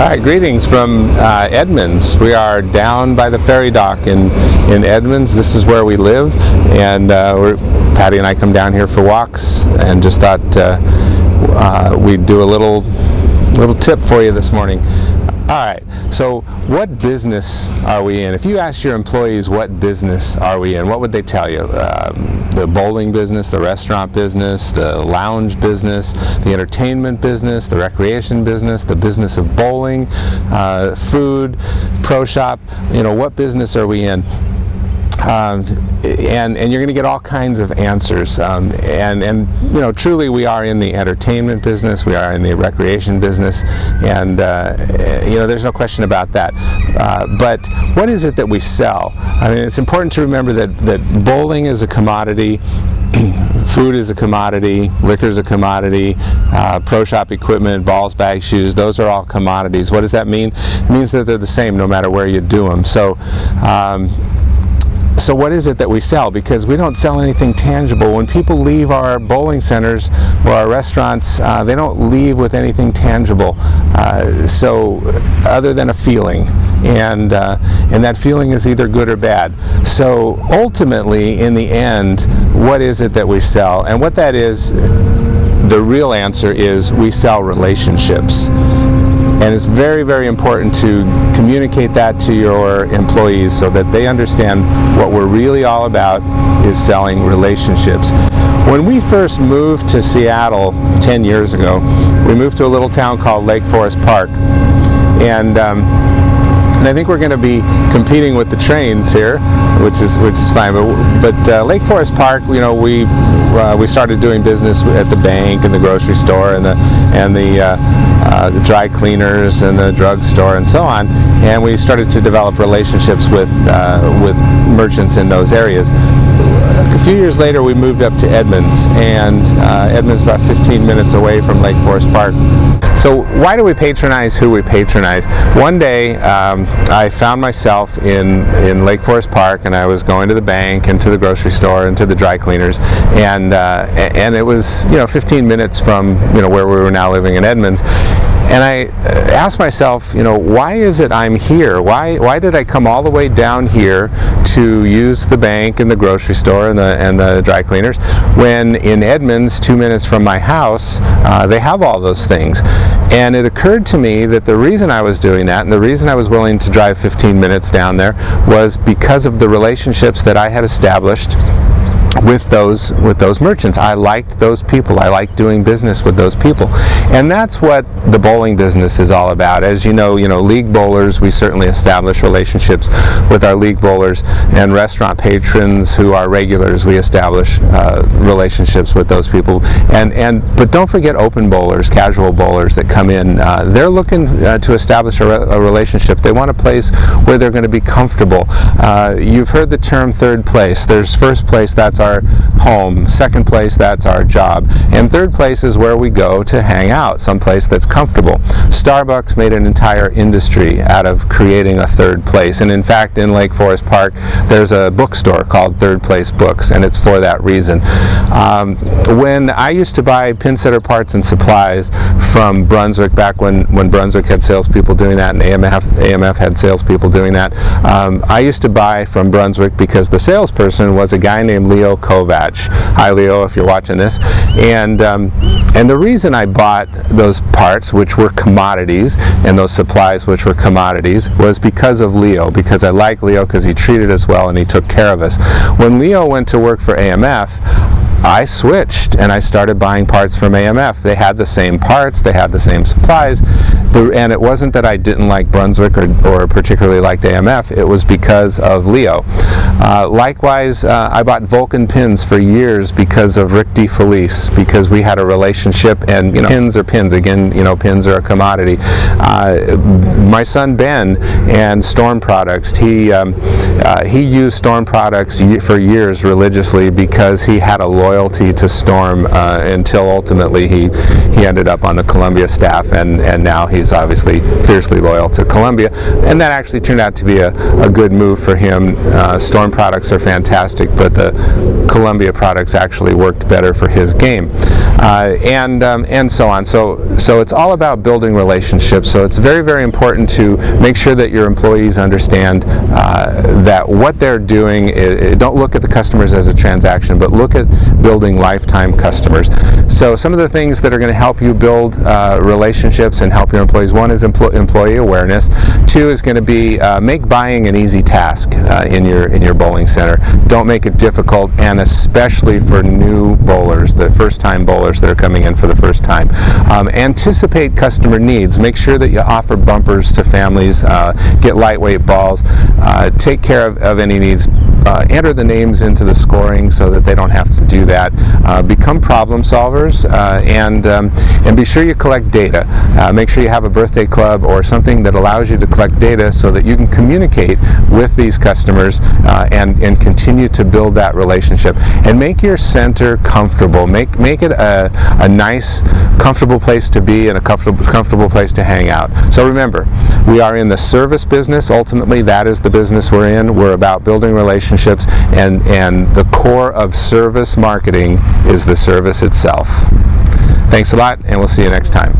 All right, greetings from Edmonds. We are down by the ferry dock in Edmonds. This is where we live, and Patty and I come down here for walks, and just thought we'd do a little tip for you this morning. All right, so what business are we in? If you ask your employees what business are we in, what would they tell you? The bowling business, the restaurant business, the lounge business, the entertainment business, the recreation business, the business of bowling, food, pro shop. You know, what business are we in? And you're going to get all kinds of answers, and you know, truly we are in the entertainment business, we are in the recreation business, and you know, there's no question about that. But what is it that we sell? I mean, it's important to remember that bowling is a commodity, food is a commodity, liquor is a commodity, pro shop equipment, balls, bags, shoes, those are all commodities. What does that mean? It means that they're the same no matter where you do them. So what is it that we sell? Because we don't sell anything tangible. When people leave our bowling centers or our restaurants, they don't leave with anything tangible, so other than a feeling, and that feeling is either good or bad. So ultimately, in the end, what is it that we sell? And what that is, the real answer is we sell relationships. And it's very, very important to communicate that to your employees so that they understand what we're really all about is selling relationships. When we first moved to Seattle 10 years ago, we moved to a little town called Lake Forest Park. And I think we're going to be competing with the trains here, which is fine. But Lake Forest Park, you know, we started doing business at the bank and the grocery store and the dry cleaners and the drugstore and so on, and we started to develop relationships with merchants in those areas. A few years later, we moved up to Edmonds, and Edmonds is about 15 minutes away from Lake Forest Park. So why do we patronize who we patronize? One day I found myself in Lake Forest Park, and I was going to the bank and to the grocery store and to the dry cleaners, and it was, you know, 15 minutes from, you know, where we were now living in Edmonds. And I asked myself, you know, why is it I'm here? Why did I come all the way down here to use the bank and the grocery store and the dry cleaners when in Edmonds, 2 minutes from my house, they have all those things? And it occurred to me that the reason I was doing that, and the reason I was willing to drive 15 minutes down there, was because of the relationships that I had established with those merchants. I liked those people. I liked doing business with those people, and that's what the bowling business is all about. As you know, league bowlers, we certainly establish relationships with our league bowlers, and restaurant patrons who are regulars, we establish relationships with those people. But don't forget open bowlers, casual bowlers that come in. They're looking to establish a relationship. They want a place where they're going to be comfortable. You've heard the term third place. There's first place, that's our home. Second place, that's our job. And third place is where we go to hang out, someplace that's comfortable. Starbucks made an entire industry out of creating a third place. And in fact, in Lake Forest Park, there's a bookstore called Third Place Books, and it's for that reason. When I used to buy pin setter parts and supplies from Brunswick, back when Brunswick had salespeople doing that and AMF had salespeople doing that, I used to buy from Brunswick because the salesperson was a guy named Leo Kovac. Hi Leo, if you're watching this. And the reason I bought those parts, which were commodities, and those supplies, which were commodities, was because of Leo, because I like Leo, because he treated us well and he took care of us. When Leo went to work for AMF, I switched and I started buying parts from AMF. They had the same parts, they had the same supplies, and it wasn't that I didn't like Brunswick or particularly liked AMF, it was because of Leo. Likewise, I bought Vulcan pins for years because of Rick DeFelice, because we had a relationship, and pins are pins, again, pins are a commodity. My son Ben and Storm Products, he used Storm Products for years religiously because he had a loyal loyalty to Storm until ultimately he ended up on the Columbia staff, and now he's obviously fiercely loyal to Columbia, and that actually turned out to be a good move for him. Storm products are fantastic, but the Columbia products actually worked better for his game, and so on. So it's all about building relationships. So it's very, very important to make sure that your employees understand that what they're doing don't look at the customers as a transaction, but look at building lifetime customers. So some of the things that are going to help you build relationships and help your employees: one is employee awareness. Two is going to be make buying an easy task in your bowling center. Don't make it difficult, and especially for new bowlers, the first-time bowlers that are coming in for the first time. Anticipate customer needs. Make sure that you offer bumpers to families. Get lightweight balls. Take care of any needs. Enter the names into the scoring so that they don't have to do that. Become problem solvers, and be sure you collect data. Make sure you have a birthday club or something that allows you to collect data so that you can communicate with these customers and continue to build that relationship. And make your center comfortable. Make it a nice, comfortable place to be and a comfortable place to hang out. So remember, we are in the service business. Ultimately, that is the business we're in. We're about building relationships, and the core of service marketing is the service itself. Thanks a lot, and we'll see you next time.